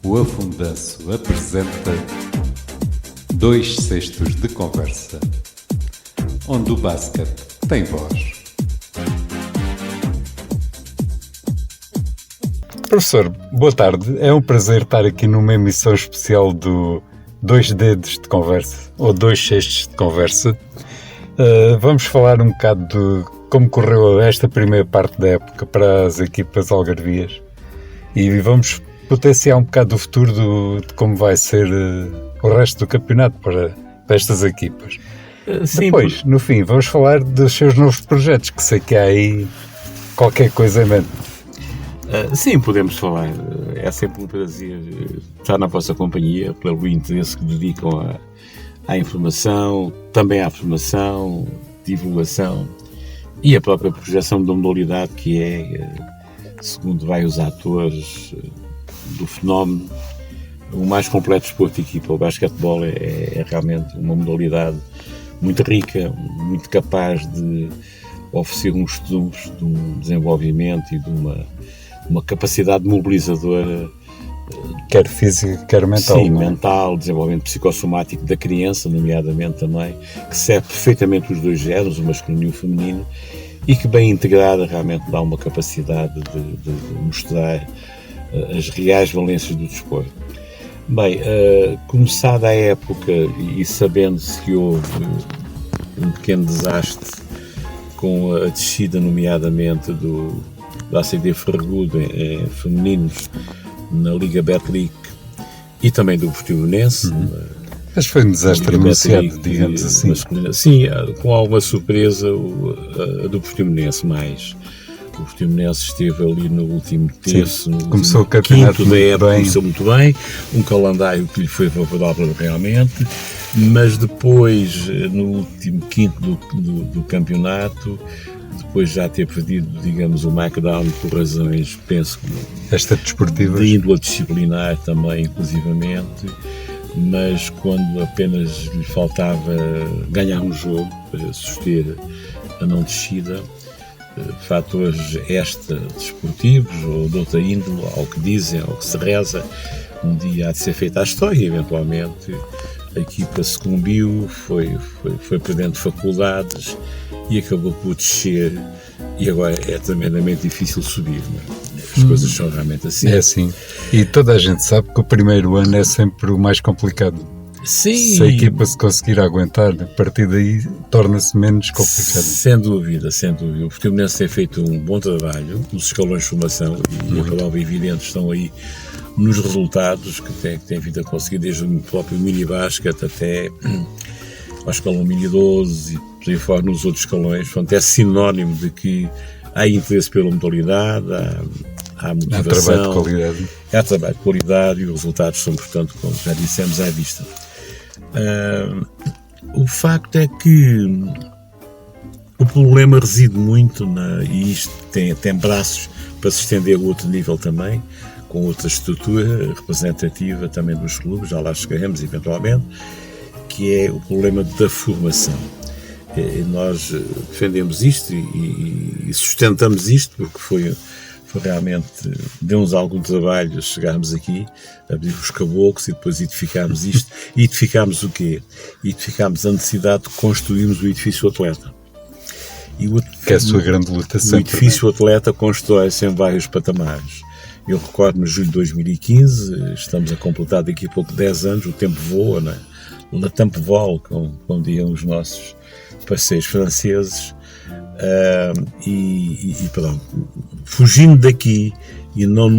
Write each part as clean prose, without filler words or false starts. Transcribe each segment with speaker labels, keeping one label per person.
Speaker 1: O Afundanço apresenta 2 cestos de conversa, onde o basquete tem voz. Professor, boa tarde. É um prazer estar aqui numa emissão especial do 2 dedos de conversa, ou 2 cestos de conversa. Vamos falar um bocado de como correu esta primeira parte da época para as equipas algarvias e vamos potenciar um bocado o futuro de como vai ser o resto do campeonato para estas equipas. Sim, depois, no fim, vamos falar dos seus novos projetos, que sei que há aí qualquer coisa em mente.
Speaker 2: Sim, podemos falar. É sempre um prazer estar na vossa companhia, pelo interesse que dedicam à informação, também à formação, divulgação e a própria projeção da modalidade, que é, segundo vários atores do fenómeno, o mais completo desporto de equipa. O basquetebol é realmente uma modalidade muito rica, muito capaz de oferecer uns estudos de um desenvolvimento e de uma capacidade mobilizadora,
Speaker 1: quer física, quer mental.
Speaker 2: Sim, mental, desenvolvimento psicossomático da criança, nomeadamente também, que serve perfeitamente os dois géneros, o masculino e o feminino, e que bem integrada realmente dá uma capacidade de mostrar as reais valências do desporto. Bem, começada a época e sabendo-se que houve um pequeno desastre com a descida, nomeadamente da ACD Ferragudo em femininos na Liga Betlic e também do Portimonense.
Speaker 1: Mas foi um desastre anunciado, digamos assim.
Speaker 2: Masculina. Sim, com alguma surpresa a do Portimonense mais. O Portimonense esteve ali no último terço, no
Speaker 1: começou o campeonato
Speaker 2: quinto da época, começou muito bem, um calendário que lhe foi favorável realmente, mas depois, no último quinto do campeonato, depois já ter perdido, digamos, o markdown por razões, penso,
Speaker 1: desportivas,
Speaker 2: de índole disciplinar também, inclusivamente, mas quando apenas lhe faltava ganhar um jogo para suster a não descida, fatores desportivos ou de outra índole, ao que dizem, ao que se reza, um dia há de ser feita a história, eventualmente a equipa sucumbiu, foi perdendo faculdades e acabou por descer, e agora é tremendamente difícil subir, não é? As coisas são realmente assim.
Speaker 1: É assim, e toda a gente sabe que o primeiro ano é sempre o mais complicado.
Speaker 2: Sim.
Speaker 1: Se a equipa se conseguir aguentar, a partir daí torna-se menos complicado.
Speaker 2: Sem dúvida. O Portimonense tem feito um bom trabalho nos escalões de formação e a prova evidente estão aí nos resultados que tem vindo a conseguir, desde o próprio mini-basket até ao escalão mini-12 e por aí fora nos outros escalões. Portanto, é sinónimo de que há interesse pela modalidade, há motivação,
Speaker 1: há trabalho de qualidade.
Speaker 2: Há trabalho de qualidade e os resultados são, portanto, como já dissemos, à vista. O facto é que o problema reside muito e isto tem braços para se estender a outro nível também, com outra estrutura representativa também dos clubes, já lá chegaremos eventualmente, que é o problema da formação. Nós defendemos isto e sustentamos isto porque foi realmente, deu-nos algum trabalho chegarmos aqui, abrir os caboclos e depois edificámos isto. E edificámos o quê? Edificámos a necessidade de construirmos o edifício atleta.
Speaker 1: Que é a sua grande luta sempre.
Speaker 2: O edifício atleta constrói-se em vários patamares. Eu recordo, no julho de 2015, estamos a completar daqui a pouco 10 anos, o tempo voa, não é? Le temps vole, como diziam os nossos parceiros franceses. Pronto, fugindo daqui e não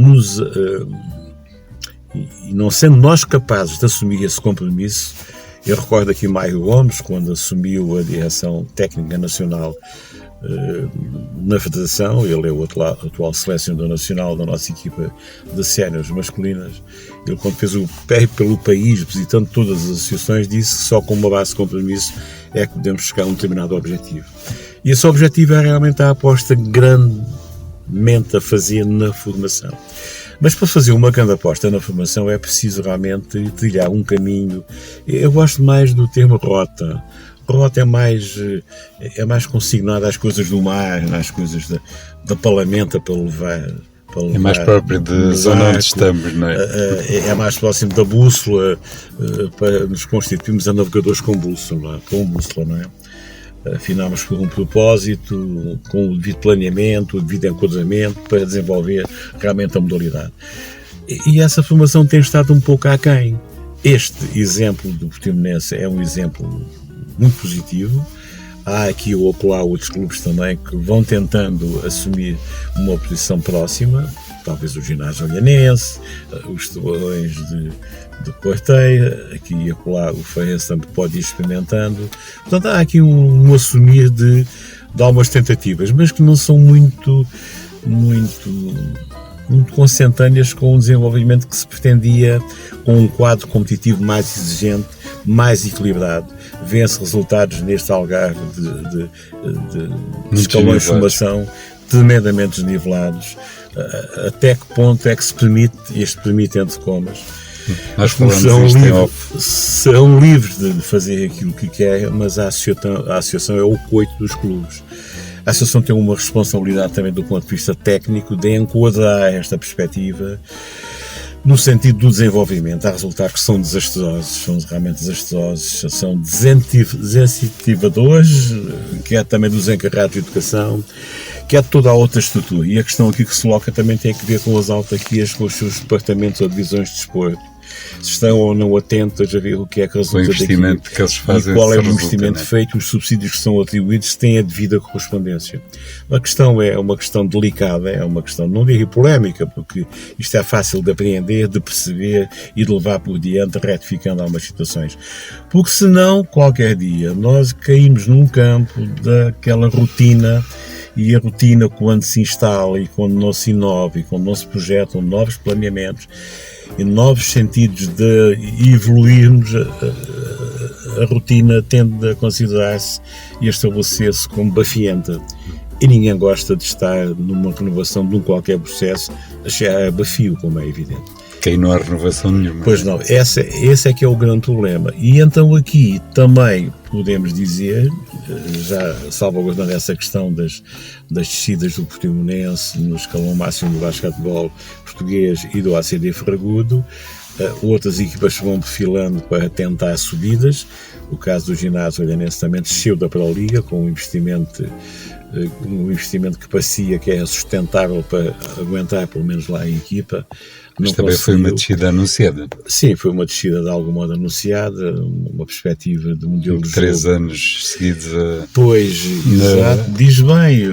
Speaker 2: sendo nós capazes de assumir esse compromisso, eu recordo aqui Mário Gomes, quando assumiu a direção técnica nacional na Federação, ele é o atual selecionador nacional da nossa equipa de séniores masculinas. Ele, quando fez o pé pelo país, visitando todas as associações, disse que só com uma base de compromisso é que podemos chegar a um determinado objetivo. E esse objetivo é realmente a aposta grandemente a fazer na formação. Mas para fazer uma grande aposta na formação é preciso realmente trilhar um caminho. Eu gosto mais do termo rota. Rota é mais consignada às coisas do mar, às coisas da palamenta para levar
Speaker 1: É mais próprio da zona onde estamos, não é?
Speaker 2: É mais próximo da bússola, para nos constituirmos a navegadores com bússola, não é? Afinamos por um propósito, com o devido planeamento, o devido enquadramento, para desenvolver realmente a modalidade. E essa formação tem estado um pouco aquém. Este exemplo do Portimonense é um exemplo muito positivo. Há aqui ou acolá outros clubes também que vão tentando assumir uma posição próxima, talvez o Ginásio Olhanense, os Tubarões de Quarteira, aqui e acolá o Farense também pode ir experimentando. Portanto, há aqui um assumir de algumas tentativas, mas que não são muito consentâneas com o desenvolvimento que se pretendia, com um quadro competitivo mais exigente, mais equilibrado. Vê-se resultados neste Algarve de escalões de formação tremendamente desnivelados. Até que ponto é que se permite, este permite entre comas,
Speaker 1: nós
Speaker 2: são livres de fazer aquilo que quer, mas a associação é o coito dos clubes. A associação tem uma responsabilidade também do ponto de vista técnico de enquadrar esta perspectiva no sentido do desenvolvimento. Há resultados que são desastrosos, são realmente desastrosos, são desincentivadores, que é também dos encarregados de educação, que é toda a outra estrutura. E a questão aqui que se coloca também tem a ver com as autarquias, com os seus departamentos ou divisões de desporto. Se estão ou não atentas a ver o que é que resulta
Speaker 1: o investimento
Speaker 2: daqui,
Speaker 1: que eles fazem,
Speaker 2: e qual é o investimento feito, os subsídios que são atribuídos, se têm a devida correspondência. A questão é uma questão delicada, é uma questão, não digo polémica, porque isto é fácil de apreender, de perceber e de levar por diante, retificando algumas situações. Porque senão, qualquer dia, nós caímos num campo daquela rotina. E a rotina, quando se instala e quando não se inova e quando não se projetam novos planeamentos e novos sentidos de evoluirmos, a rotina tende a considerar-se e a estabelecer-se como bafienta. E ninguém gosta de estar numa renovação de um qualquer processo a chegar a bafio, como é evidente.
Speaker 1: Que aí não há renovação nenhuma.
Speaker 2: Pois não, esse é que é o grande problema. E então aqui também podemos dizer, já salvaguardando essa questão das descidas do Portimonense no escalão máximo do basquetebol português e do ACD Ferragudo, outras equipas vão perfilando para tentar subidas. O caso do Ginásio Olhanense também desceu da Proliga com um investimento que parecia que era sustentável para aguentar pelo menos lá a equipa.
Speaker 1: Mas também foi uma descida anunciada.
Speaker 2: Sim, foi uma descida de algum modo anunciada, uma perspectiva de modelo de
Speaker 1: 3 anos seguidos
Speaker 2: Pois, exato, diz bem.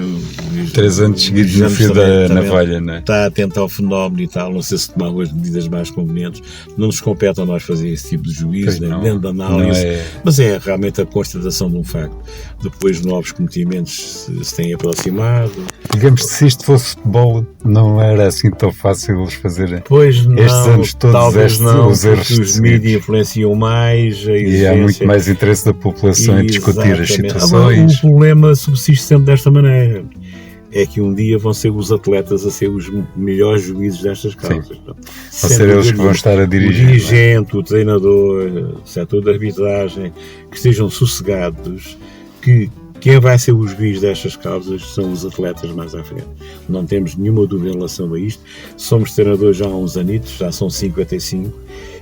Speaker 1: 3 anos seguidos no fio da navalha, não é?
Speaker 2: Está atento ao fenómeno e tal, não sei se tomar as medidas mais convenientes. Não nos compete a nós fazer esse tipo de juízo, nem dentro da análise, mas é realmente a constatação de um facto. Depois novos cometimentos se têm aproximado.
Speaker 1: Digamos que se isto fosse futebol, não era assim tão fácil eles fazerem.
Speaker 2: Pois não,
Speaker 1: estes anos todos,
Speaker 2: talvez não,
Speaker 1: os erros
Speaker 2: porque os mídias influenciam mais
Speaker 1: e há muito mais interesse da população em discutir as situações.
Speaker 2: Agora, o problema subsiste sempre desta maneira, é que um dia vão ser os atletas a ser os melhores juízes destas causas.
Speaker 1: Vão ser eles que vão estar a dirigir.
Speaker 2: O dirigente, o treinador, o setor de arbitragem, que estejam sossegados, que quem vai ser os juízes destas causas são os atletas mais à frente. Não temos nenhuma dúvida em relação a isto. Somos treinadores já há uns anitos, já são 55,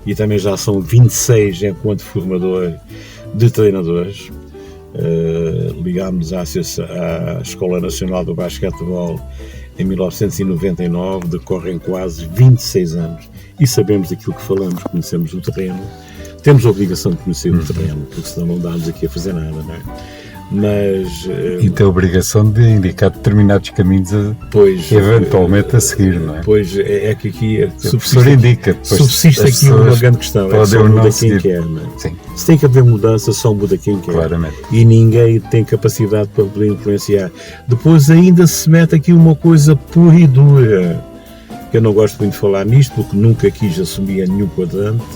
Speaker 2: e também já são 26 enquanto formador de treinadores. Ligámos à Escola Nacional do Basquetebol em 1999, decorrem quase 26 anos, e sabemos aquilo que falamos, conhecemos o terreno, temos a obrigação de conhecer o terreno, porque senão não damos aqui a fazer nada, não é? Mas
Speaker 1: e tem a obrigação de indicar determinados caminhos eventualmente a seguir, não é?
Speaker 2: Pois é que aqui
Speaker 1: subsiste
Speaker 2: aqui uma grande questão, é só muda quem quer, não é?
Speaker 1: Sim.
Speaker 2: Se tem que haver mudança, só muda quem quer.
Speaker 1: Claramente.
Speaker 2: E ninguém tem capacidade para poder influenciar. Depois ainda se mete aqui uma coisa pura e dura. Eu não gosto muito de falar nisto, porque nunca quis assumir a nenhum quadrante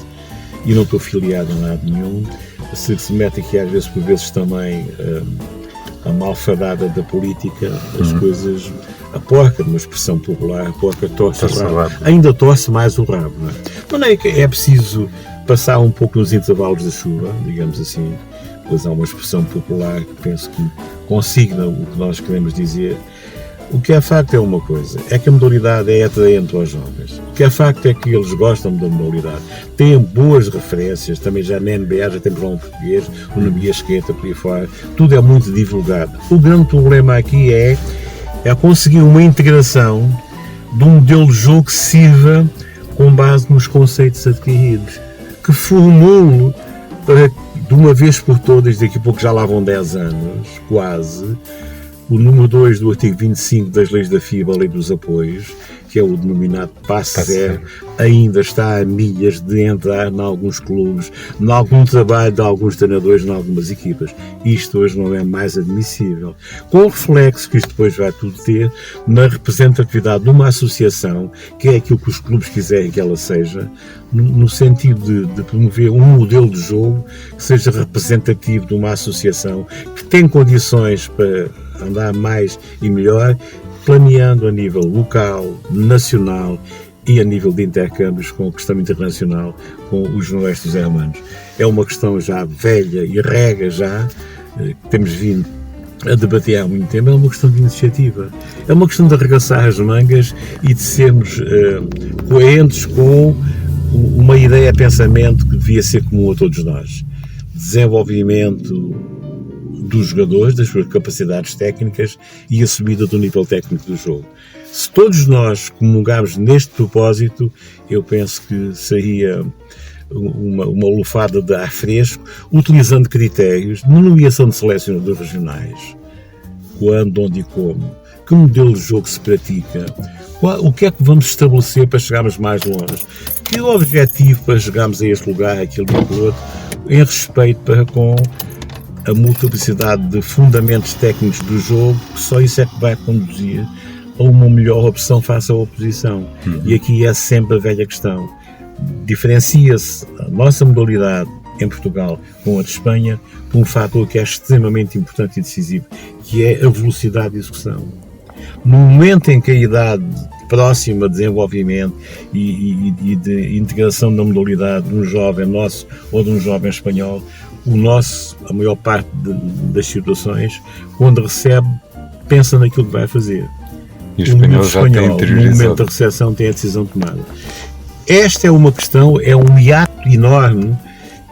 Speaker 2: e não estou filiado a lado nenhum. Se mete aqui às vezes por vezes também a malfadada da política, as coisas, a porca, numa expressão popular, a porca torce o rabo. Ainda torce mais o rabo, não é? Não é que é preciso passar um pouco nos intervalos da chuva, digamos assim, pois há uma expressão popular que penso que consigna o que nós queremos dizer. O que é facto é uma coisa, é que a modalidade é atraente aos jovens. O que é facto é que eles gostam da modalidade. Têm boas referências, também já na NBA já temos lá um português, o Nubia Esqueta, por aí fora. Tudo é muito divulgado. O grande problema aqui é conseguir uma integração de um modelo de jogo que sirva com base nos conceitos adquiridos, que formule para, de uma vez por todas, daqui a pouco já lá vão 10 anos, quase, o número 2 do artigo 25 das leis da FIBA, a lei dos apoios, que é o denominado passe zero, ainda está a milhas de entrar em alguns clubes, em algum trabalho de alguns treinadores, em algumas equipas. Isto hoje não é mais admissível. Com o reflexo que isto depois vai tudo ter na representatividade de uma associação, que é aquilo que os clubes quiserem que ela seja, no sentido de promover um modelo de jogo que seja representativo de uma associação que tem condições para andar mais e melhor, planeando a nível local, nacional e a nível de intercâmbios com a questão internacional com os noroestes hermanos. É uma questão já velha e rega já, que temos vindo a debater há muito tempo, é uma questão de iniciativa. É uma questão de arregaçar as mangas e de sermos coerentes com uma ideia, pensamento que devia ser comum a todos nós. Desenvolvimento dos jogadores, das suas capacidades técnicas e a subida do nível técnico do jogo. Se todos nós comungarmos neste propósito, eu penso que seria uma lufada de ar fresco, utilizando critérios de nomeação de selecionadores regionais, quando, onde e como, que modelo de jogo se pratica, o que é que vamos estabelecer para chegarmos mais longe, que objetivo para chegarmos a este lugar, aquele e aquele outro, em respeito para com a multiplicidade de fundamentos técnicos do jogo, que só isso é que vai conduzir a uma melhor opção face à oposição. E aqui é sempre a velha questão. Diferencia-se a nossa modalidade em Portugal com a de Espanha por um fator que é extremamente importante e decisivo, que é a velocidade de execução. No momento em que a idade próxima de desenvolvimento e de integração da modalidade de um jovem nosso ou de um jovem espanhol, a maior parte das situações, quando recebe, pensa naquilo que vai fazer.
Speaker 1: E o espanhol já tem
Speaker 2: no momento da recepção tem a decisão tomada. Esta é uma questão, é um hiato enorme,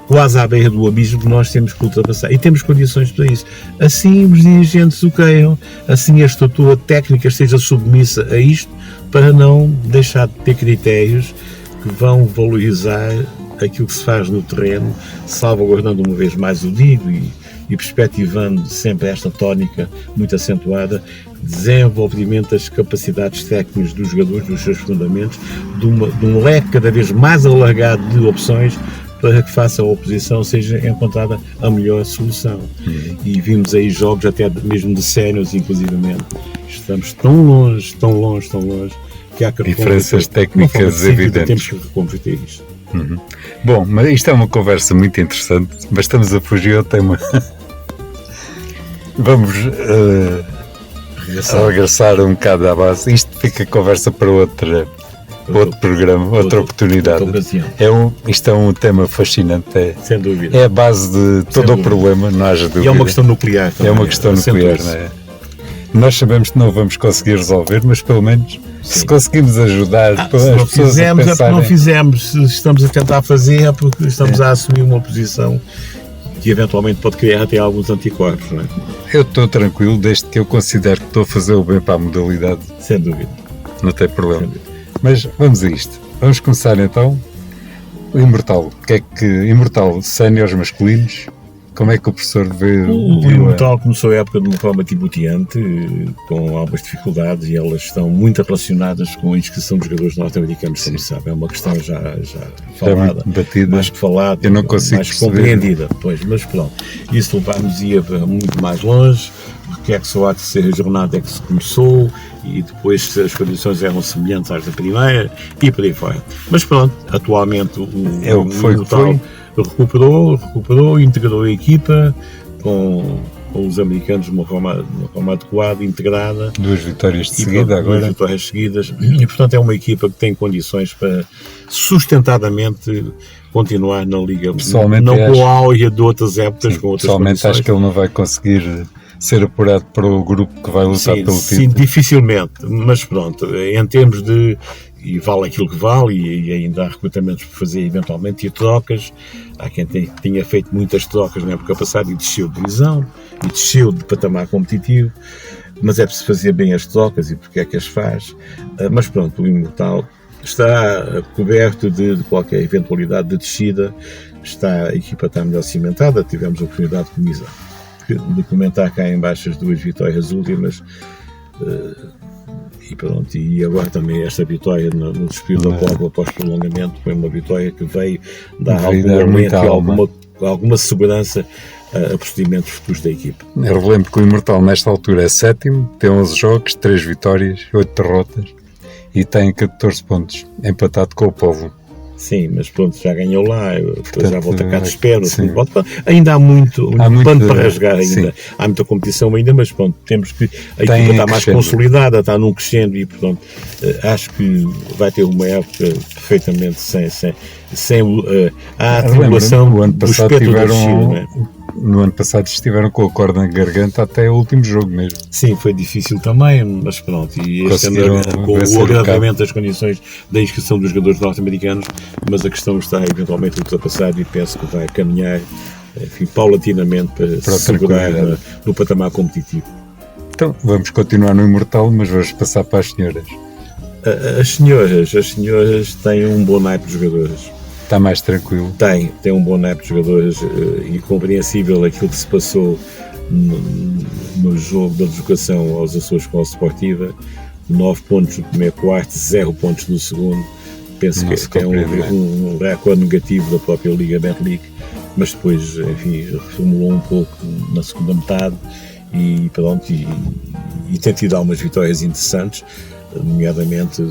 Speaker 2: quase à beira do abismo, que nós temos que ultrapassar. E temos condições para isso. Assim os dirigentes o queiram, assim a estrutura técnica esteja submissa a isto, para não deixar de ter critérios que vão valorizar aquilo que se faz no terreno, salvaguardando uma vez mais o digo e perspectivando sempre esta tónica muito acentuada, desenvolvimento das capacidades técnicas dos jogadores, dos seus fundamentos, de um leque cada vez mais alargado de opções para que faça a oposição seja encontrada a melhor solução. E vimos aí jogos até mesmo de séniores, inclusivamente. Estamos tão longe, que há que
Speaker 1: diferenças técnicas evidentes.
Speaker 2: Temos que reconverter isto.
Speaker 1: Bom, mas isto é uma conversa muito interessante, mas estamos a fugir ao tema. Vamos regressar um bocado à base. Isto fica conversa para outro programa, outra oportunidade. Isto é um tema fascinante.
Speaker 2: Sem dúvida.
Speaker 1: É a base de todo o problema, não haja dúvida.
Speaker 2: E é uma questão nuclear também.
Speaker 1: É uma questão nuclear, não é? Nós sabemos que não vamos conseguir resolver, mas pelo menos se conseguimos ajudar as pessoas a pensarem...
Speaker 2: Se não fizemos, se estamos a tentar fazer, é porque estamos a assumir uma posição que eventualmente pode criar até alguns anticorpos, não é?
Speaker 1: Eu estou tranquilo, desde que eu considero que estou a fazer o bem para a modalidade.
Speaker 2: Sem dúvida.
Speaker 1: Não tem problema. Mas vamos a isto. Vamos começar então. O Imortal. O que é que... Imortal, séniores masculinos... Como é que o professor vê
Speaker 2: o Imortal começou a época de uma forma tibuteante, com algumas dificuldades, e elas estão muito relacionadas com a inscrição dos jogadores norte-americanos, como sabe. É uma questão já falada,
Speaker 1: batida,
Speaker 2: mais que falada,
Speaker 1: eu não consigo
Speaker 2: mais compreendida. Pois, mas pronto, isso levar-nos-ia muito mais longe, porque é que só a terceira jornada é que se começou, e depois se as condições eram semelhantes às da primeira, e por aí fora. Mas pronto, atualmente o Imortal recuperou, integrou a equipa com os americanos de uma forma adequada, integrada.
Speaker 1: 2 vitórias de seguida agora.
Speaker 2: 2 vitórias seguidas. E, portanto, é uma equipa que tem condições para sustentadamente continuar na Liga. Não com a áurea de outras épocas, com outras
Speaker 1: pessoalmente
Speaker 2: condições.
Speaker 1: Acho que ele não vai conseguir ser apurado para o grupo que vai lutar pelo título?
Speaker 2: Sim, dificilmente, mas pronto, em termos de... E vale aquilo que vale, e ainda há recrutamentos para fazer eventualmente, e trocas. Há quem tinha feito muitas trocas na época passada e desceu de divisão, e desceu de patamar competitivo, mas é preciso fazer bem as trocas e porque é que as faz. Mas pronto, o Imortal está coberto de qualquer eventualidade de descida, a equipa está melhor cimentada, tivemos a oportunidade de comentar cá em baixo as 2 vitórias últimas, e pronto, e agora também esta vitória no despido da Póvoa após prolongamento foi uma vitória que veio dar alguma segurança a procedimentos futuros da equipa.
Speaker 1: Eu relembro que o Imortal nesta altura é 7º, tem 11 jogos, 3 vitórias, 8 derrotas e tem 14 pontos, empatado com o Póvoa.
Speaker 2: Sim, mas pronto, já ganhou lá, depois já volta cá de espera. Ainda há muito pano para rasgar ainda. Sim. Há muita competição ainda, mas pronto, temos que... A equipa está mais consolidada, está num crescendo e, portanto, acho que vai ter uma época perfeitamente sem a atribulação do espectro da descida, não é?
Speaker 1: No ano passado estiveram com a corda na garganta até o último jogo mesmo.
Speaker 2: Sim, foi difícil também, mas pronto. E este ano, com o agravamento das condições da inscrição dos jogadores norte-americanos, mas a questão está eventualmente ultrapassada e penso que vai caminhar, enfim, paulatinamente para se segurar no patamar competitivo.
Speaker 1: Então, vamos continuar no Imortal, mas vamos passar para as senhoras.
Speaker 2: As senhoras têm um bom naipe de jogadores.
Speaker 1: Está mais tranquilo?
Speaker 2: Tem um bom naipe de jogadores, e compreensível aquilo que se passou no jogo da deslocação aos Açores com a Sportiva. 9 pontos no primeiro quarto, 0 pontos no segundo. Penso que é um recorde negativo da própria Liga Betlic, mas depois, enfim, reformulou um pouco na segunda metade e pronto, e tem tido algumas vitórias interessantes, nomeadamente...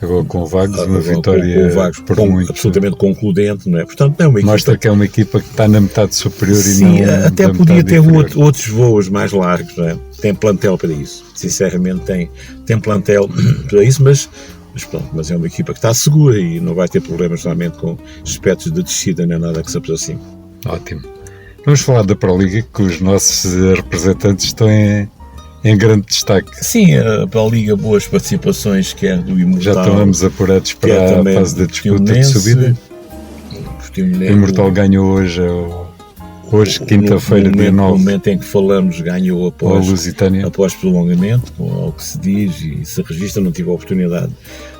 Speaker 1: Agora com o Vagos, uma vitória
Speaker 2: com o Vagos, absolutamente concludente, não é? Portanto, não é uma equipa...
Speaker 1: Mostra que é uma equipa que está na metade superior.
Speaker 2: Sim,
Speaker 1: e não
Speaker 2: até podia ter outros voos mais largos, não é? Tem plantel para isso, sinceramente tem plantel para isso, mas é uma equipa que está segura e não vai ter problemas realmente com aspectos de descida, nem nada que se aproxime.
Speaker 1: Ótimo. Vamos falar da Pro Liga, que os nossos representantes estão em grande destaque.
Speaker 2: Sim, para a Liga, boas participações, quer do Imortal...
Speaker 1: Já estamos apurados para a fase da disputa de subida. O Imortal ganhou hoje quinta-feira, dia 9.
Speaker 2: No momento em que falamos, ganhou após prolongamento, ao que se diz e se registra. Não tive a oportunidade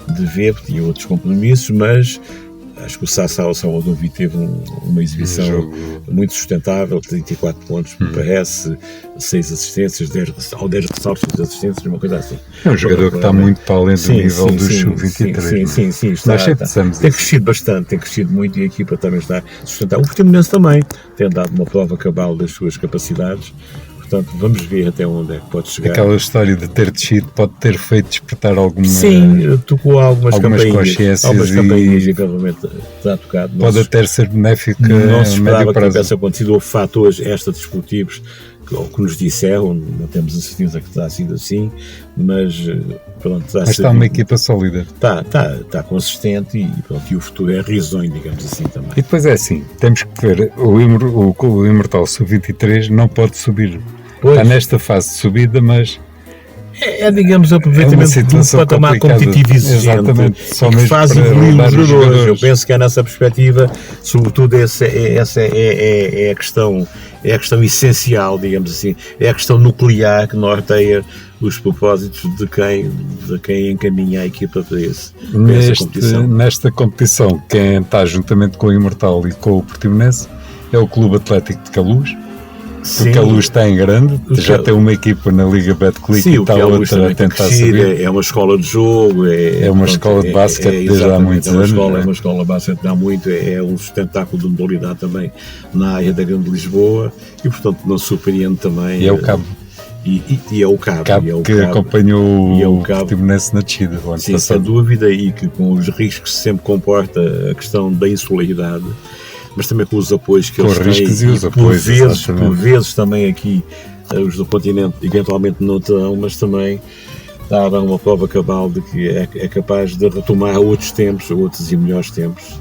Speaker 2: de ver, porque tinha outros compromissos, mas... Acho que o Sassá Salvador teve uma exibição muito sustentável, 34 pontos, me parece, 6 assistências, 10 ressaltos de assistências, uma coisa assim.
Speaker 1: É um jogador que está muito para além do nível dos sub-23.
Speaker 2: Sim, tem crescido bastante, tem crescido muito e a equipa também está sustentável. O Portimonense também tem dado uma prova cabal das suas capacidades. Portanto, vamos ver até onde é que pode chegar.
Speaker 1: Aquela história de ter descido pode ter feito despertar alguma...
Speaker 2: Sim, tocou algumas
Speaker 1: campainhas.
Speaker 2: Algumas campainhas, eventualmente, está tocado.
Speaker 1: Pode até ser benéfico
Speaker 2: não se esperava que tivesse acontecido. Houve fatores extradesportivos que nos disseram, não temos a certeza que terá sido assim, mas pronto.
Speaker 1: Mas está uma equipa sólida.
Speaker 2: Está consistente e o futuro é risonho, digamos assim também.
Speaker 1: E depois é assim, temos que ver, o Imortal Sub-23 não pode subir. Pois. Está nesta fase de subida, mas...
Speaker 2: digamos, aproveitamento de um patamar competitivo exigente.
Speaker 1: Exatamente. Só
Speaker 2: que faz evoluir os jogadores. Eu penso que é nessa perspectiva, sobretudo essa é a questão essencial, digamos assim, é a questão nuclear que norteia os propósitos de quem encaminha a equipa para essa competição.
Speaker 1: Nesta competição, quem está juntamente com o Imortal e com o Portimonense é o Clube Atlético de Caluz. Porque a Luz está em grande, já tem uma equipa na Liga Betclic e está outra a tentar subir.
Speaker 2: É uma escola de jogo, é uma
Speaker 1: escola de basquete desde há muitos anos.
Speaker 2: É uma escola de basquete há muito, é um sustentáculo de modalidade também na área da Grande Lisboa e, portanto, não surpreende também.
Speaker 1: E é o Cabo.
Speaker 2: E é o Cabo.
Speaker 1: Que acompanhou o Portimonense na descida.
Speaker 2: Sim, sem dúvida, e que com os riscos que sempre comporta a questão da insularidade, mas também com os apoios que eles têm, por vezes também aqui os do continente eventualmente não terão, mas também dá a dar uma prova cabal de que é capaz de retomar outros tempos, outros e melhores tempos,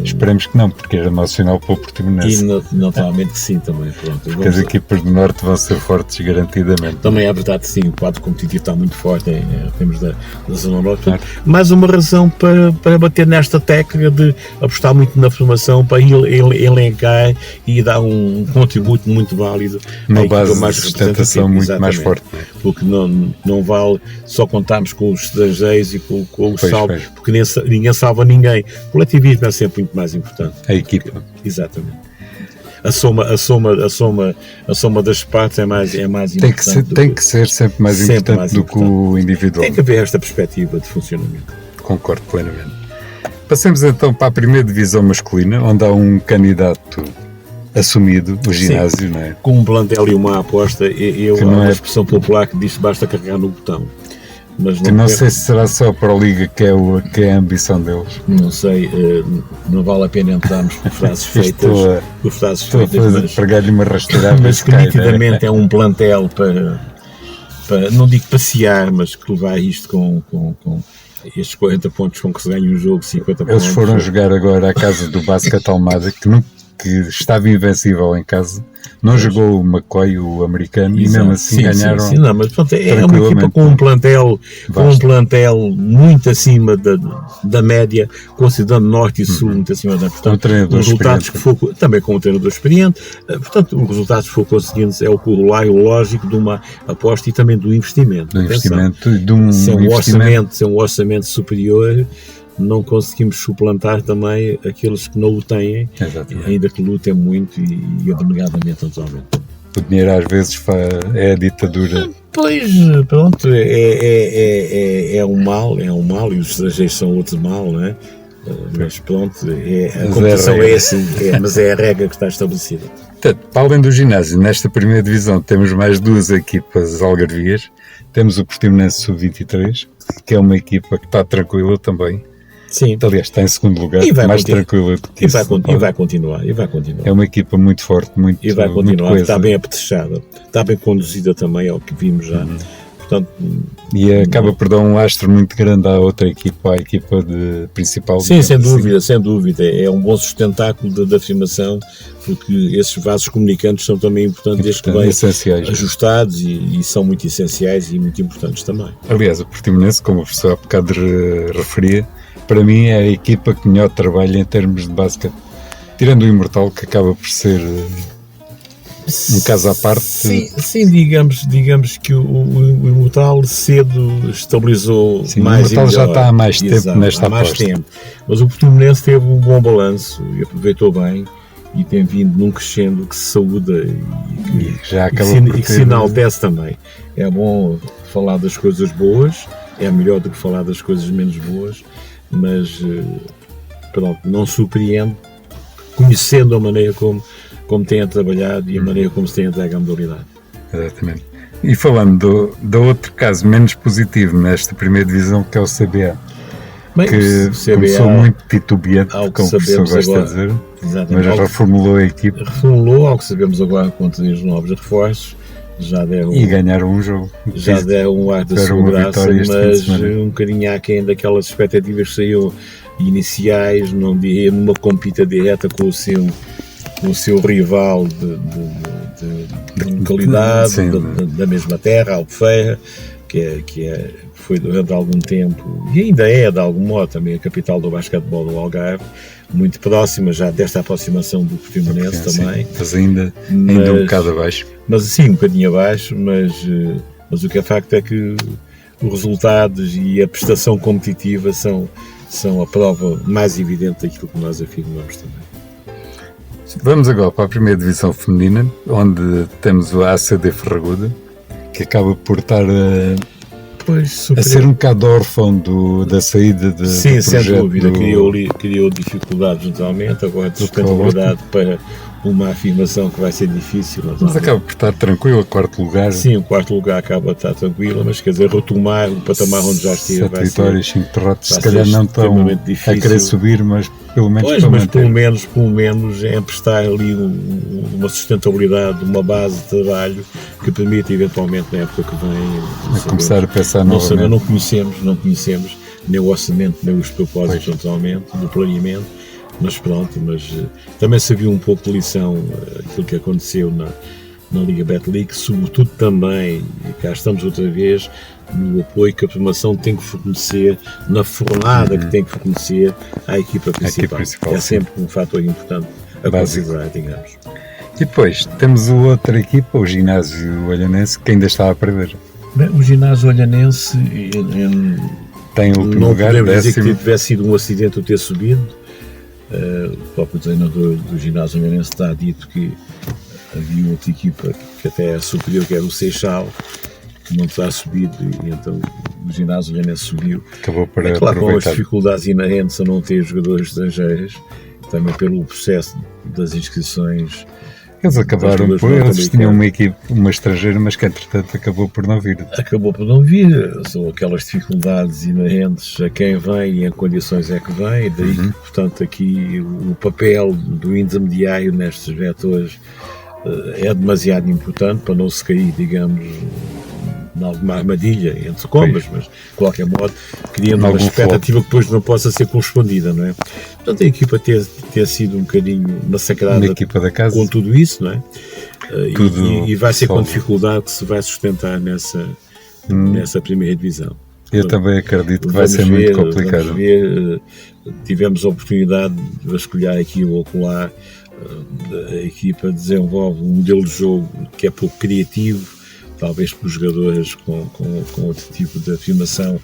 Speaker 1: Esperemos que não, porque era emocional para o Portimonense.
Speaker 2: E naturalmente que sim também. Pronto,
Speaker 1: porque as equipas do Norte vão ser fortes garantidamente.
Speaker 2: Também é verdade, sim, o quadro competitivo está muito forte em termos da Zona Norte. Claro. Mais uma razão para bater nesta tecla de apostar muito na formação, para elencar e dar um contributo muito válido.
Speaker 1: Uma base de sustentação muito mais forte.
Speaker 2: Porque não vale só contarmos com os estrangeiros e com o salvo, porque ninguém salva ninguém. O coletivismo é sempre muito mais importante.
Speaker 1: A equipa.
Speaker 2: Exatamente. A soma das partes é mais importante.
Speaker 1: Tem que ser sempre mais importante do que o individual.
Speaker 2: Tem que haver esta perspectiva de funcionamento.
Speaker 1: Concordo plenamente. Passemos então para a primeira divisão masculina, onde há um candidato assumido, o ginásio,
Speaker 2: sim,
Speaker 1: não é?
Speaker 2: Com um plantel e uma aposta, há uma expressão popular que diz que basta carregar no botão. Mas
Speaker 1: não sei se será só para a Liga que é a ambição deles.
Speaker 2: Não sei, não vale a pena entrarmos por frases feitas.
Speaker 1: Estou a pregar-lhe uma rasteirada.
Speaker 2: Mas que nitidamente é um plantel para, não digo passear, mas que levar isto com estes 40 pontos com que se ganha um jogo, 50 pontos.
Speaker 1: Eles foram jogar agora à casa do Basket Almada, que estava invencível em casa. Não jogou o McCoy, o americano, e mesmo assim ganharam.
Speaker 2: Sim, não, mas pronto, é uma equipa com um plantel muito acima da média, considerando Norte e Sul muito acima da. Portanto, os resultados também com um treinador experiente, portanto, os resultados que foram conseguidos é o corolário lógico de uma aposta e também do investimento. Se é um orçamento superior, não conseguimos suplantar também aqueles que não o têm, ainda que lutem muito e abnegadamente atualmente.
Speaker 1: O dinheiro às vezes é a ditadura.
Speaker 2: Pois, pronto, é um mal, e os estrangeiros são outro mal, não é? Mas pronto, a competição é assim, mas é a regra que está estabelecida.
Speaker 1: Portanto, para além do ginásio, nesta primeira divisão temos mais duas equipas algarvias. Temos o Portimonense Sub-23, que é uma equipa que está tranquila também.
Speaker 2: Sim.
Speaker 1: Aliás, está em segundo lugar, mais tranquila que isso.
Speaker 2: E vai continuar.
Speaker 1: É uma equipa muito forte, muito
Speaker 2: e vai continuar, está bem apetrechada, está bem conduzida também, ao que vimos já. Portanto,
Speaker 1: e acaba por dar um lastro muito grande à outra equipa, à equipa principal.
Speaker 2: Sim, sem dúvida. É um bom sustentáculo da afirmação, porque esses vasos comunicantes são também importantes, desde que bem ajustados e são muito essenciais e muito importantes também.
Speaker 1: Aliás, o Portimonense, como o professor há bocado referia, para mim é a equipa que melhor trabalha em termos de basquete, tirando o Imortal, que acaba por ser um caso à parte.
Speaker 2: Sim, digamos que o Imortal cedo estabilizou mais. O
Speaker 1: Imortal já está há mais tempo nesta aposta.
Speaker 2: Mas o Portimonense teve um bom balanço e aproveitou bem e tem vindo num crescendo que se saúda e que se enaltece também. É bom falar das coisas boas, é melhor do que falar das coisas menos boas, mas pronto, não surpreende, conhecendo a maneira como têm trabalhado e a maneira como se tem entregue a modalidade.
Speaker 1: Exatamente. E falando do outro caso menos positivo nesta primeira divisão, que é o CBA, que começou muito titubeante, como o professor gosta de dizer, mas reformulou a equipe.
Speaker 2: Reformulou, ao que sabemos agora, com 3 novos reforços,
Speaker 1: e ganharam um jogo.
Speaker 2: Já deram um ar de segurança, mas um bocadinho aquém daquelas expectativas que saíram iniciais, numa compita direta com o seu rival de localidade, da mesma terra, Albufeira, que foi durante algum tempo, e ainda é de algum modo também a capital do basquetebol do Algarve, muito próxima já desta aproximação do Portimonense também.
Speaker 1: Mas ainda um bocado abaixo.
Speaker 2: Mas sim, um bocadinho abaixo, mas o que é facto é que os resultados e a prestação competitiva são a prova mais evidente daquilo que nós afirmamos também.
Speaker 1: Vamos agora para a primeira divisão feminina, onde temos o ACD Ferraguda, que acaba por estar a ser um bocado órfão da saída do projeto.
Speaker 2: Sim, sem dúvida, criou dificuldades naturalmente, agora sustentabilidade para uma afirmação que vai ser difícil.
Speaker 1: Mas acaba por estar tranquilo, quarto lugar.
Speaker 2: Sim, o quarto lugar acaba de estar tranquilo, mas quer dizer, retomar o patamar onde já esteve.
Speaker 1: 7 vitórias, 5 derrotas, se calhar não estão a querer subir, mas pelo menos
Speaker 2: pelo menos é prestar ali uma sustentabilidade, uma base de trabalho que permite eventualmente na época que vem
Speaker 1: começar a pensar novamente.
Speaker 2: Não conhecemos nem o orçamento, nem os propósitos atualmente, do planeamento, mas pronto, também se viu um pouco de lição aquilo que aconteceu na Liga Betlic, sobretudo também, e cá estamos outra vez, no apoio que a formação tem que fornecer, na fornada que tem que fornecer à equipa principal. É sempre um fator importante a considerar, digamos.
Speaker 1: E depois temos outra equipa, o Ginásio Olhanense, que ainda está a perder.
Speaker 2: Bem, o Ginásio Olhanense
Speaker 1: tem o último
Speaker 2: não
Speaker 1: lugar,
Speaker 2: podemos dizer
Speaker 1: décimo.
Speaker 2: que tivesse sido um acidente o ter subido. O próprio treinador do Ginásio Olhanense está dito que havia outra equipa que até era superior, que era o Seixal, que não terá subido, e então o Ginásio Olhanense subiu.
Speaker 1: Acabou por
Speaker 2: claro, com as dificuldades inerentes a não ter jogadores estrangeiros, também pelo processo das inscrições.
Speaker 1: Eles acabaram por... Eles tinham uma equipe, uma estrangeira, mas que entretanto acabou por não vir.
Speaker 2: Acabou por não vir. São aquelas dificuldades inerentes a quem vem e em condições é que vem. E daí, portanto, aqui o papel do intermediário nestes vetores é demasiado importante para não se cair, digamos, em alguma armadilha entre combas, mas de qualquer modo criando uma expectativa que depois não possa ser correspondida, não é? Portanto, a equipa ter sido um bocadinho massacrada
Speaker 1: equipa da casa,
Speaker 2: com tudo isso, não é? E vai ser com dificuldade que se vai sustentar nessa primeira divisão.
Speaker 1: Eu também acredito que vai ser muito complicado.
Speaker 2: Tivemos a oportunidade de vasculhar aqui ou acolá. A equipa desenvolve um modelo de jogo que é pouco criativo, talvez por jogadores com outro tipo de afirmação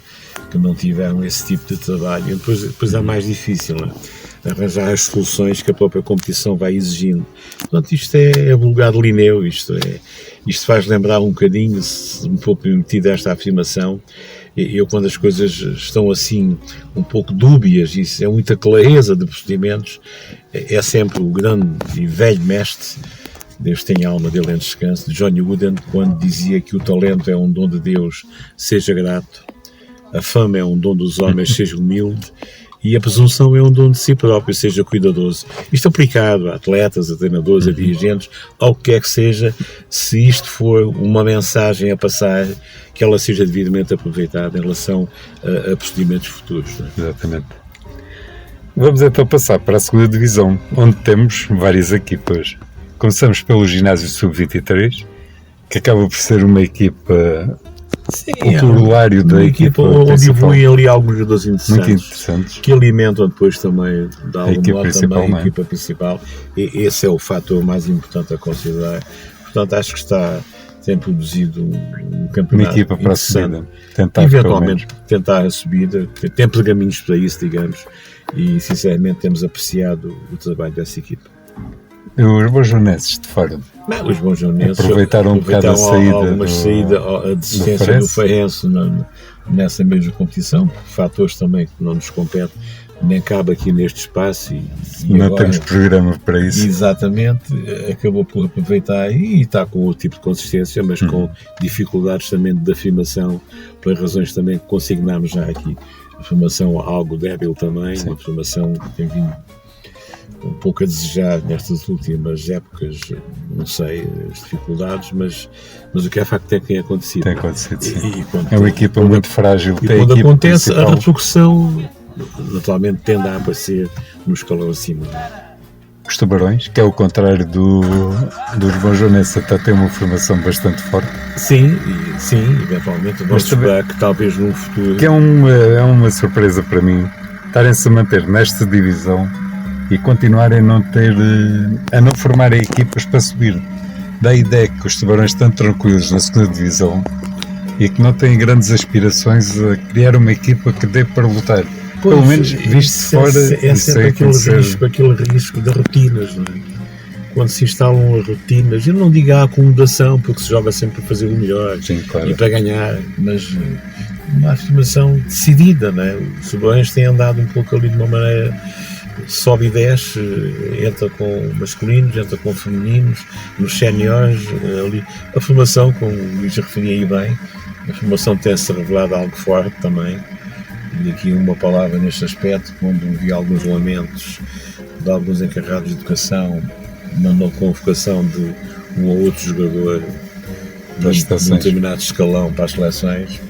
Speaker 2: que não tiveram esse tipo de trabalho. E depois é mais difícil, não é? Arranjar as soluções que a própria competição vai exigindo. Portanto, isto é vulgar de Linneu, isto faz lembrar um bocadinho, se me for permitida esta afirmação, eu quando as coisas estão assim um pouco dúbias, isso é muita clareza de procedimentos, é sempre o grande e velho mestre, Deus tenha a alma dele em descanso, de Johnny Wooden, quando dizia que o talento é um dom de Deus, seja grato, a fama é um dom dos homens, seja humilde, e a presunção é um dom de si próprio, seja cuidadoso. Isto aplicado a atletas, a treinadores, a dirigentes, ao que quer que seja, se isto for uma mensagem a passar, que ela seja devidamente aproveitada em relação a procedimentos futuros. Não é?
Speaker 1: Exatamente. Vamos então passar para a segunda divisão, onde temos várias equipas. Começamos pelo Ginásio Sub-23, que acaba por ser uma equipa...
Speaker 2: Sim,
Speaker 1: o corolário da equipa
Speaker 2: onde evoluem ali alguns jogadores
Speaker 1: muito interessantes
Speaker 2: que alimentam depois também da
Speaker 1: a equipa
Speaker 2: principal, e esse é o fator mais importante a considerar. Portanto, acho que tem produzido um campeonato
Speaker 1: uma equipa para a subida,
Speaker 2: eventualmente tentar a subida, tem pergaminhos para isso, digamos, e sinceramente temos apreciado o trabalho dessa equipa.
Speaker 1: Os bonjoneses de fora
Speaker 2: os bonjoneses
Speaker 1: aproveitaram um bocado a saída
Speaker 2: a desistência do Farense nessa mesma competição, fatores também que não nos competem, nem cabe aqui neste espaço e
Speaker 1: não agora, temos programa para isso.
Speaker 2: Exatamente, acabou por aproveitar e está com outro tipo de consistência, mas com dificuldades também de afirmação, pelas razões também que consignámos já aqui. A formação algo débil também, sim. Uma formação que tem vindo um pouco a desejar nestas últimas épocas, não sei, as dificuldades, mas o que é facto é que tem acontecido.
Speaker 1: Tem acontecido, sim. É uma equipa muito frágil.
Speaker 2: E quando acontece, principal, a repercussão naturalmente tende a aparecer no escalão acima.
Speaker 1: Os Tubarões, que é o contrário dos bonjoneses, até tem uma formação bastante forte.
Speaker 2: Sim, eventualmente vamos esperar que talvez num futuro...
Speaker 1: Que é uma surpresa para mim, estarem-se a manter nesta divisão e continuarem a não formarem equipas para subir. Dá a ideia que os Tubarões estão tranquilos na segunda divisão e que não têm grandes aspirações a criar uma equipa que dê para lutar.
Speaker 2: Pois,
Speaker 1: pelo menos visto de fora.
Speaker 2: É sempre aquele risco de rotinas, não é? Quando se instalam as rotinas, eu não digo a acomodação, porque se joga sempre para fazer o melhor.
Speaker 1: Sim, claro.
Speaker 2: E para ganhar, mas uma afirmação decidida, não é? Os Tubarões têm andado um pouco ali de uma maneira... sobe e desce, entra com masculinos, entra com femininos, nos séniores, ali. A formação, como o Luís referia aí bem, a formação tem-se revelado algo forte também, e aqui uma palavra neste aspecto, quando vi alguns lamentos de alguns encarregados de educação na convocação de um ou outro jogador de um determinado escalão para as seleções,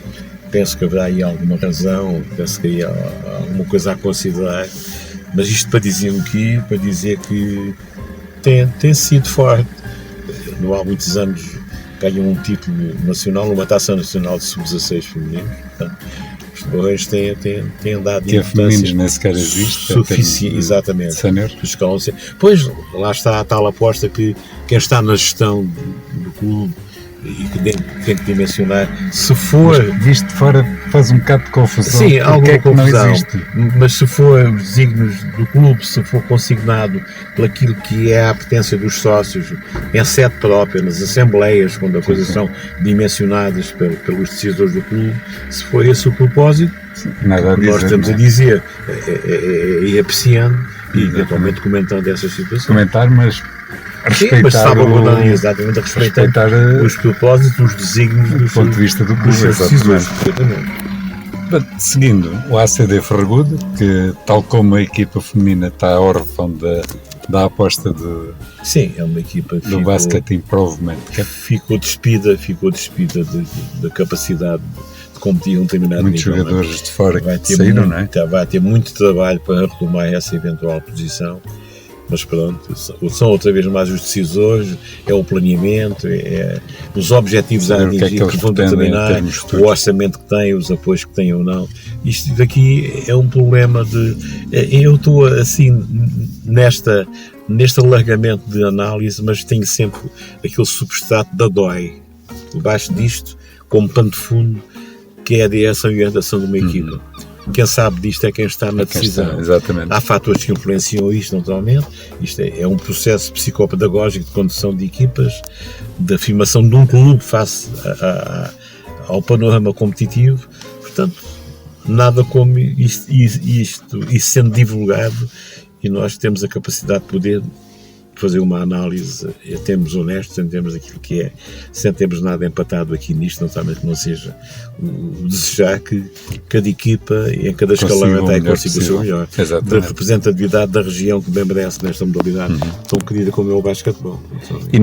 Speaker 2: penso que haverá aí alguma razão, penso que aí há alguma coisa a considerar. Mas isto para dizer o quê? Para dizer que tem sido forte. Não há muitos anos ganham um título nacional, uma taça nacional de sub-16 femininos. Portanto, os Torreiros têm andado
Speaker 1: que
Speaker 2: em
Speaker 1: é femininos nem sequer existe.
Speaker 2: Suficiente, exatamente. Pois, lá está a tal aposta que quem está na gestão do clube e que tem que dimensionar, se for...
Speaker 1: Mas, visto de fora faz um bocado de confusão.
Speaker 2: Sim, alguma confusão.
Speaker 1: Não existe.
Speaker 2: Mas se for os desígnios do clube, se for consignado pelaquilo que é a apetência dos sócios, em sede própria, nas assembleias, quando as coisas são dimensionadas pelos decisores do clube, se for esse o propósito,
Speaker 1: nada a dizer,
Speaker 2: nós estamos a dizer, é apreciando e eventualmente comentando essas situações.
Speaker 1: Comentar, mas respeitar.
Speaker 2: Sim, mas salvaguardar exatamente, respeitar os propósitos, os desígnios do
Speaker 1: ponto de vista do clube,
Speaker 2: exatamente.
Speaker 1: Seguindo, o ACD Ferragudo, que tal como a equipa feminina está órfã da aposta
Speaker 2: sim, é uma equipa
Speaker 1: do Basket Improvement.
Speaker 2: Ficou despida da capacidade de competir um determinado
Speaker 1: muitos
Speaker 2: nível.
Speaker 1: Muitos jogadores de fora
Speaker 2: que
Speaker 1: saíram, não é?
Speaker 2: Vai ter muito trabalho para retomar essa eventual posição. Mas pronto, são outra vez mais os decisores, é o planeamento, é os objetivos a atingir que vão determinar o orçamento que têm, os apoios que têm ou não. Isto daqui é um problema eu estou assim neste alargamento de análise, mas tenho sempre aquele substrato da DOI, debaixo disto, como pano de fundo, que é a direção e orientação de uma equipa. Quem sabe disto é quem está na decisão.
Speaker 1: Exatamente.
Speaker 2: Há fatores que influenciam isto, naturalmente. Isto é um processo psicopedagógico de condução de equipas, de afirmação de um clube face ao panorama competitivo. Portanto, nada como isto sendo divulgado, e nós temos a capacidade de poder fazer uma análise, temos honestos em termos daquilo que é, sem termos nada empatado aqui nisto, naturalmente que não seja o desejar que cada equipa em cada escalão até consiga o seu melhor.
Speaker 1: Exatamente.
Speaker 2: Da representatividade da região que bem merece nesta modalidade tão querida como é o basquetebol.
Speaker 1: E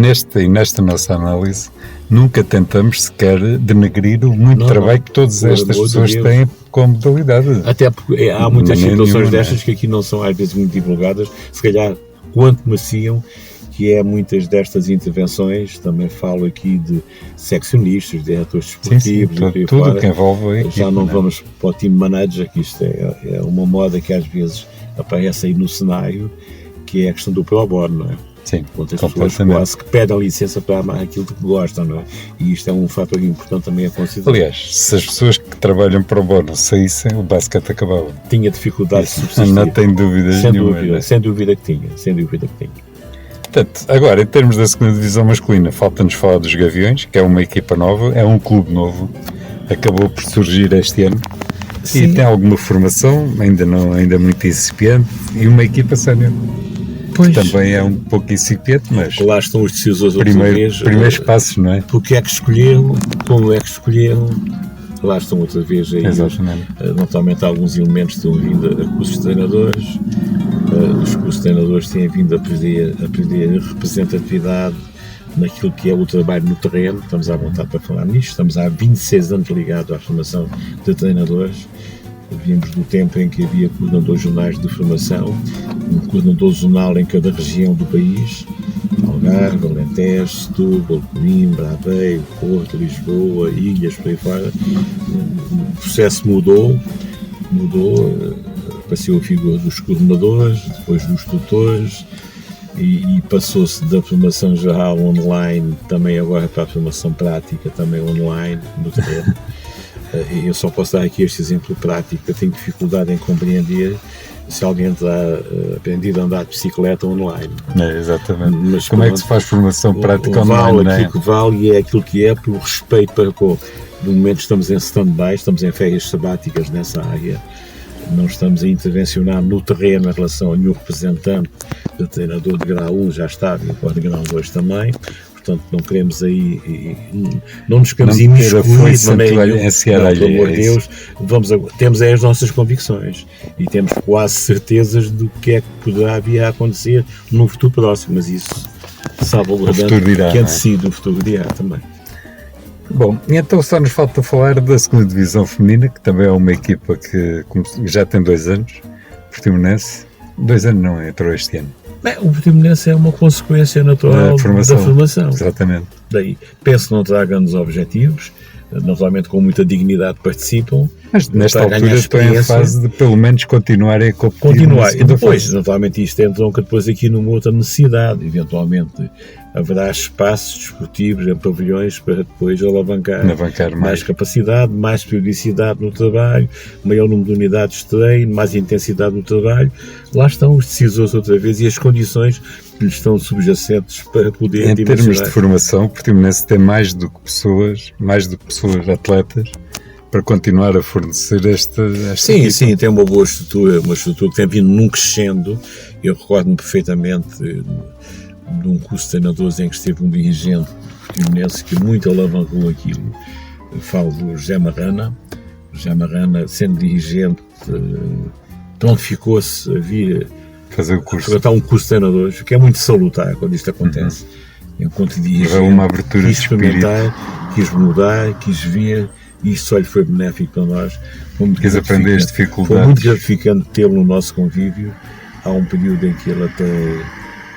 Speaker 1: nesta nossa análise nunca tentamos sequer denegrir o muito trabalho que todas estas pessoas têm com a modalidade.
Speaker 2: Até porque há muitas situações destas que aqui não são às vezes muito divulgadas, se calhar quanto mereciam, que é muitas destas intervenções. Também falo aqui de seccionistas, diretores desportivos,
Speaker 1: sim, tudo que envolve
Speaker 2: já não vamos para o team manager, que isto é uma moda que às vezes aparece aí no cenário, que é a questão do pro bono, não é?
Speaker 1: Sim,
Speaker 2: as pessoas quase que pedem licença para amar aquilo que gostam, não é? E isto é um fator importante também a considerar.
Speaker 1: Aliás, se as pessoas que trabalham para o bono saíssem, o basquete acabava.
Speaker 2: Tinha dificuldade de subsistir.
Speaker 1: Não tenho dúvidas nenhuma.
Speaker 2: Sem dúvida que tinha.
Speaker 1: Portanto, agora, em termos da segunda divisão masculina, falta-nos falar dos Gaviões, que é uma equipa nova, é um clube novo, acabou por surgir este ano. Sim. E tem alguma formação, ainda muito incipiente, e uma equipa sénior. Pois. Também é um pouco incipiente, mas
Speaker 2: lá estão os decisores
Speaker 1: primeiros passos, não é?
Speaker 2: Porque é que escolheram, como é que escolheram, lá estão outra vez aí.
Speaker 1: Exatamente.
Speaker 2: Naturalmente alguns elementos estão vindo a cursos de treinadores, os cursos de treinadores têm vindo a pedir representatividade naquilo que é o trabalho no terreno. Estamos à vontade para falar nisto, estamos há 26 anos ligados à formação de treinadores. Vimos do tempo em que havia coordenadores zonais de formação, um coordenador zonal em cada região do país, Algarve, Alentejo, Setúbal, Coimbra, Aveiro, Porto, Lisboa, Ilhas, por aí fora. O processo mudou, apareceu a figura dos coordenadores, depois dos tutores, e passou-se da formação geral online também agora para a formação prática também online no terreno. Eu só posso dar aqui este exemplo prático. Eu tenho dificuldade em compreender se alguém terá aprendido a andar de bicicleta online.
Speaker 1: Exatamente. Mas como é que se faz formação prática online?
Speaker 2: Aquilo que vale e é aquilo que é, por respeito para com. No momento estamos em stand-by, estamos em férias sabáticas nessa área, não estamos a intervencionar no terreno em relação a nenhum representante do treinador de grau 1, já está, e pode de grau 2 também. Portanto, não queremos aí, não nos queremos imiscuir de maneira nenhuma, pelo amor de Deus, temos as nossas convicções e temos quase certezas do que é que poderá vir a acontecer no futuro próximo, mas isso salvaguardando quem decide o futuro dirá também.
Speaker 1: Bom, então só nos falta falar da segunda divisão feminina, que também é uma equipa que já tem 2 anos, Portimonense, 2 anos não, entrou este ano.
Speaker 2: Bem, o Portimonense é uma consequência natural da formação.
Speaker 1: Exatamente.
Speaker 2: Daí, penso que não terá grandes objetivos, naturalmente com muita dignidade participam.
Speaker 1: Mas nesta altura estou em fase de pelo menos continuarem a competir.
Speaker 2: Continuar. E depois, naturalmente, isto entronca depois aqui numa outra necessidade. Eventualmente haverá espaços desportivos em pavilhões para depois alavancar mais capacidade, mais periodicidade no trabalho, maior número de unidades de treino, mais intensidade no trabalho. Lá estão os decisores outra vez e as condições que lhes estão subjacentes para poder
Speaker 1: Em termos de formação, o Portimonense tem mais do que pessoas atletas, para continuar a fornecer esta
Speaker 2: Sim, tem uma boa estrutura, que tem vindo num crescendo. Eu recordo-me perfeitamente de um curso de treinadores em que esteve um dirigente portimonense que muito alavancou aquilo. Eu falo do José Marrana. O José Marrana, sendo dirigente, prontificou-se a vir
Speaker 1: fazer o curso.
Speaker 2: Tratar um curso de treinadores, o que é muito salutar quando isto acontece. Enquanto dirigente,
Speaker 1: uma abertura
Speaker 2: quis experimentar, quis mudar, quis ver. E isso só lhe foi benéfico para nós.
Speaker 1: Quis aprender as dificuldades.
Speaker 2: Foi muito gratificante tê-lo no nosso convívio. Há um período em que ele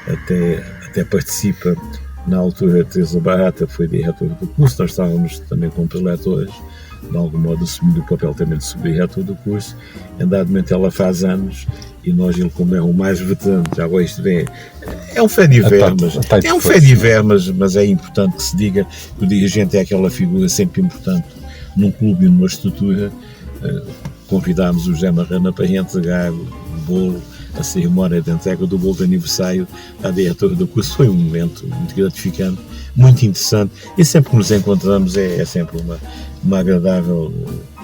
Speaker 2: até participa. Na altura, a Teresa Barata foi diretora do curso. Nós estávamos também como preletores, de algum modo assumindo o papel também de subdiretor do curso. Em dado momento ela faz anos e nós, ele como é o mais veterano, já agora isto é um fé diver, mas é importante que se diga que o dirigente é aquela figura sempre importante num clube e numa estrutura. Convidámos o José Marrana para entregar o bolo, a cerimónia de entrega do bolo de aniversário à diretora do curso. Foi um momento muito gratificante, muito interessante, e sempre que nos encontramos é sempre uma agradável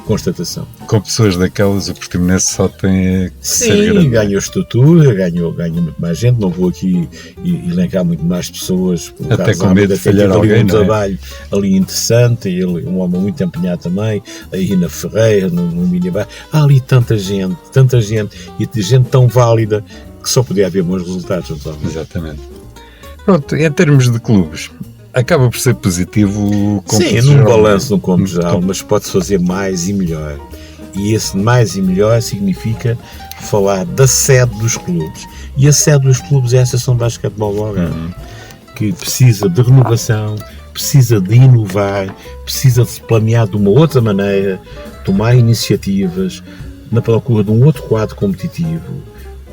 Speaker 2: constatação.
Speaker 1: Com pessoas daquelas, o Portimonense só tem que ser grande.
Speaker 2: Ganhou estrutura, ganhou muito mais gente. Não vou aqui elencar muito mais pessoas,
Speaker 1: até com medo de falhar alguém,
Speaker 2: um trabalho ali interessante. Ele um homem muito empenhado também, aí na Ferreira, no minibar. Há ali tanta gente, e de gente tão válida que só podia haver bons resultados.
Speaker 1: Exatamente. Pronto, em termos de clubes, acaba por ser positivo o
Speaker 2: Sim, num balanço no cômputo geral, mas pode-se fazer mais e melhor. E esse mais e melhor significa falar da sede dos clubes. E a sede dos clubes é a Associação de Basquetebol do Algarve, que precisa de renovação, precisa de inovar, precisa de se planear de uma outra maneira, tomar iniciativas na procura de um outro quadro competitivo,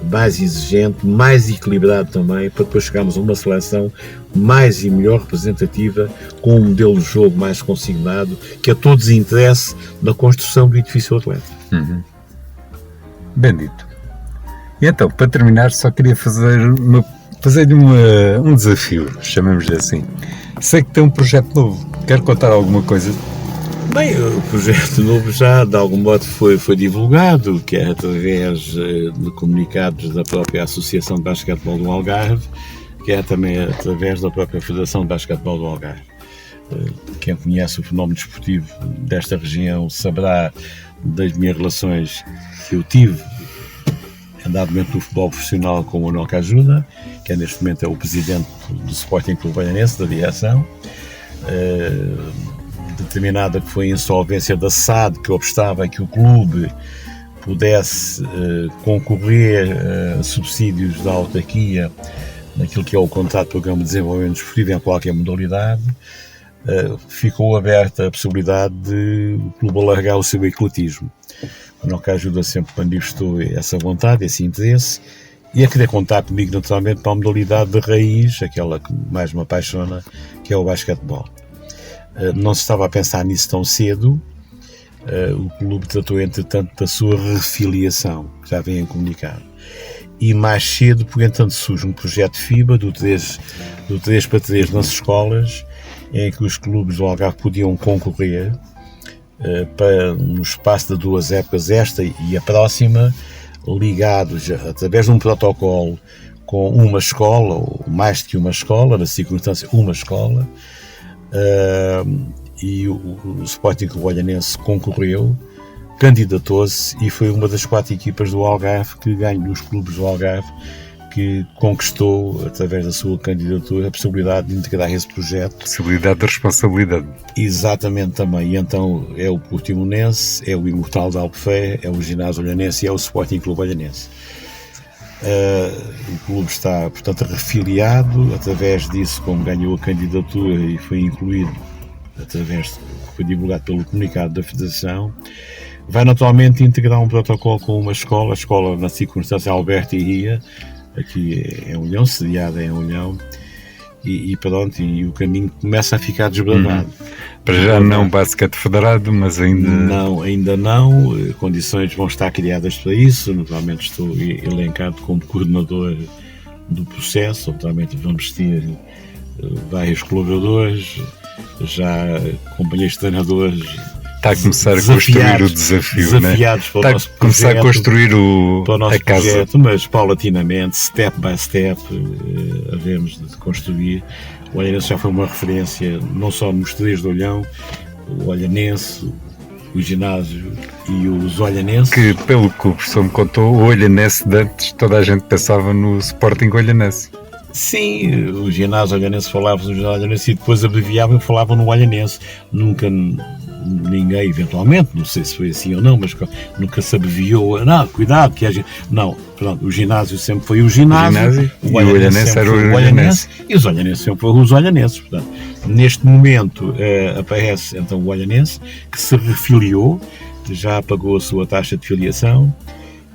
Speaker 2: mais exigente, mais equilibrado também, para depois chegarmos a uma seleção mais e melhor representativa, com um modelo de jogo mais consignado, que a todos interesse na construção do edifício atlético.
Speaker 1: Bem dito. E então, para terminar, só queria fazer-lhe um desafio, chamamos-lhe assim. Sei que tem um projeto novo. Quer contar alguma coisa?
Speaker 2: Bem, o projeto novo já, de algum modo, foi divulgado, que é através de comunicados da própria Associação de Basquetebol do Algarve, que é também através da própria Federação de Basquetebol do Algarve. Quem conhece o fenómeno desportivo desta região saberá das minhas relações que eu tive, em dado momento, do futebol profissional com o Manuel Cajuda, que neste momento é o presidente do Sporting Clube Valhanense, da direção. Determinada que foi a insolvência da SAD, que obstava que o clube pudesse concorrer a subsídios da autarquia naquilo que é o contrato de programa de desenvolvimento desportivo em qualquer modalidade, ficou aberta a possibilidade de o clube alargar o seu ecletismo. O Manuel Ajuda sempre manifestou essa vontade, esse interesse, e a querer contar comigo naturalmente para a modalidade de raiz, aquela que mais me apaixona, que é o basquetebol. Não se estava a pensar nisso tão cedo. O clube tratou, entretanto, da sua refiliação, que já vem comunicado. E mais cedo, porque entanto surge um projeto FIBA do 3x3 nas escolas, em que os clubes do Algarve podiam concorrer para, no espaço de 2 épocas, esta e a próxima, ligados através de um protocolo com uma escola, ou mais do que uma escola, na circunstância, uma escola. E o Sporting Clube Valhanense concorreu, candidatou-se e foi uma das 4 equipas do Algarve que ganhou, dos clubes do Algarve, que conquistou, através da sua candidatura, a possibilidade de integrar esse projeto.
Speaker 1: Possibilidade de responsabilidade.
Speaker 2: Exatamente, também. E então é o Portimonense, é o Imortal de Albufeira, é o Ginásio Olhanense e é o Sporting Clube Valhanense. O clube está, portanto, refiliado. Através disso, como ganhou a candidatura e foi incluído, foi divulgado pelo comunicado da Federação, vai naturalmente integrar um protocolo com uma escola, a escola na circunstância Alberto e Ria, aqui é Olhão, sediada em Olhão, e pronto, e o caminho começa a ficar desbravado.
Speaker 1: Para já não basquete federado, mas
Speaker 2: ainda não. Condições vão estar criadas para isso. Naturalmente estou elencado como coordenador do processo. Naturalmente vamos ter vários colaboradores, já companheiros de treinadores.
Speaker 1: Está a começar a construir o desafio,
Speaker 2: desafiados, né? Para o nosso projeto,
Speaker 1: começar a construir a casa.
Speaker 2: Projeto, mas paulatinamente, step by step, havemos de construir. O Olhanense já foi uma referência, não só nos três do Olhão, o Olhanense, o ginásio e os Olhanenses.
Speaker 1: Que, pelo que o professor me contou, o Olhanense de antes, toda a gente pensava no Sporting Olhanense.
Speaker 2: Sim, o ginásio Olhanense falava no ginásio Olhanense e depois abreviavam e falavam no Olhanense. Nunca ninguém, eventualmente, não sei se foi assim ou não, mas nunca se abreviou. Não, cuidado, que não, pronto, o ginásio sempre foi o ginásio,
Speaker 1: o Olhanense era o Olhanense.
Speaker 2: E os Olhanenses sempre foram os Olhanenses. Portanto, neste momento aparece então o Olhanense, que se refiliou, já pagou a sua taxa de filiação.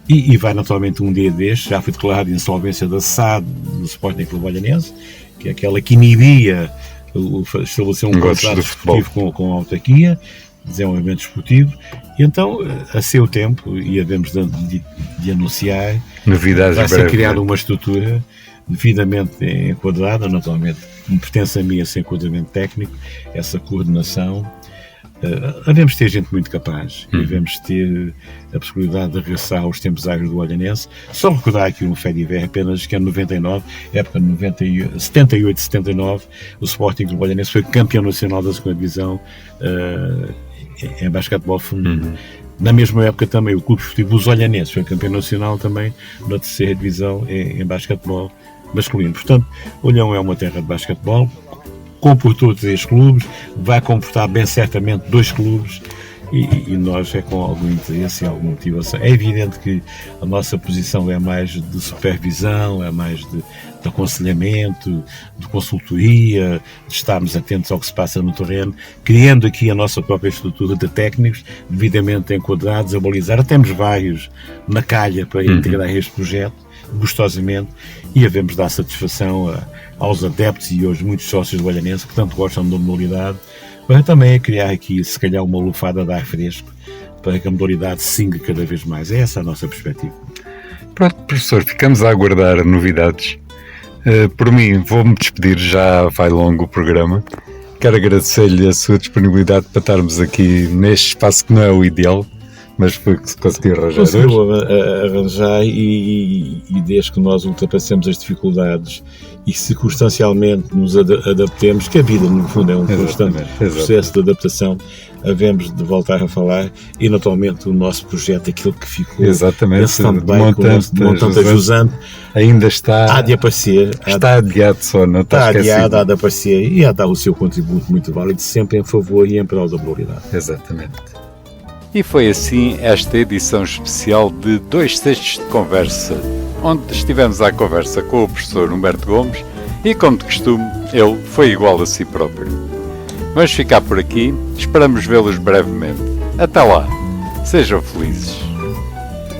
Speaker 2: E vai naturalmente um dia destes, já foi declarado insolvência da SAD do Sporting Clube Olhanense, que é aquela que inibia estabelecer um contrato desportivo com a autarquia, desenvolvimento desportivo, e então, a seu tempo, e havemos de anunciar,
Speaker 1: novidades,
Speaker 2: vai ser criada uma estrutura devidamente enquadrada, naturalmente, como pertence a mim esse enquadramento técnico, essa coordenação. Devemos ter gente muito capaz e devemos ter a possibilidade de regressar aos tempos áureos do Olhanense. Só recordar aqui um Fediver, apenas que em 99, época de 78-79, o Sporting do Olhanense foi campeão nacional da segunda divisão em basquetebol feminino. Na mesma época também o Clube Esportivo Os Olhanenses foi campeão nacional também na terceira divisão em basquetebol masculino. Portanto, Olhão é uma terra de basquetebol, comportou 3 clubes, vai comportar bem certamente 2 clubes e nós é com algum interesse e alguma motivação. É evidente que a nossa posição é mais de supervisão, é mais de aconselhamento, de consultoria, de estarmos atentos ao que se passa no terreno, criando aqui a nossa própria estrutura de técnicos devidamente enquadrados, a balizar. Temos vários na calha para integrar este projeto, gostosamente, e havemos dar satisfação aos adeptos e aos muitos sócios do Olhanense que tanto gostam da modalidade, mas também a criar aqui, se calhar, uma lufada de ar fresco para que a modalidade singa cada vez mais. É essa a nossa perspectiva.
Speaker 1: Pronto, professor, ficamos a aguardar novidades. Por mim, vou-me despedir, já vai longo o programa. Quero agradecer-lhe a sua disponibilidade para estarmos aqui neste espaço que não é o ideal, mas foi que se conseguiu arranjar.
Speaker 2: Conseguiu arranjar e desde que nós ultrapassemos as dificuldades e circunstancialmente nos adaptemos, que a vida no fundo é um constante processo de adaptação, havemos de voltar a falar e naturalmente o nosso projeto, aquilo que ficou montante ajusante,
Speaker 1: ainda está,
Speaker 2: há de aparecer,
Speaker 1: está adiado só, não está
Speaker 2: adiado, há de aparecer e há de dar o seu contributo muito válido, sempre em favor e em prol da modalidade.
Speaker 1: Exatamente. E foi assim esta edição especial de 2/6 de conversa, onde estivemos à conversa com o professor Humberto Gomes e, como de costume, ele foi igual a si próprio. Vamos ficar por aqui, esperamos vê-los brevemente. Até lá, sejam felizes.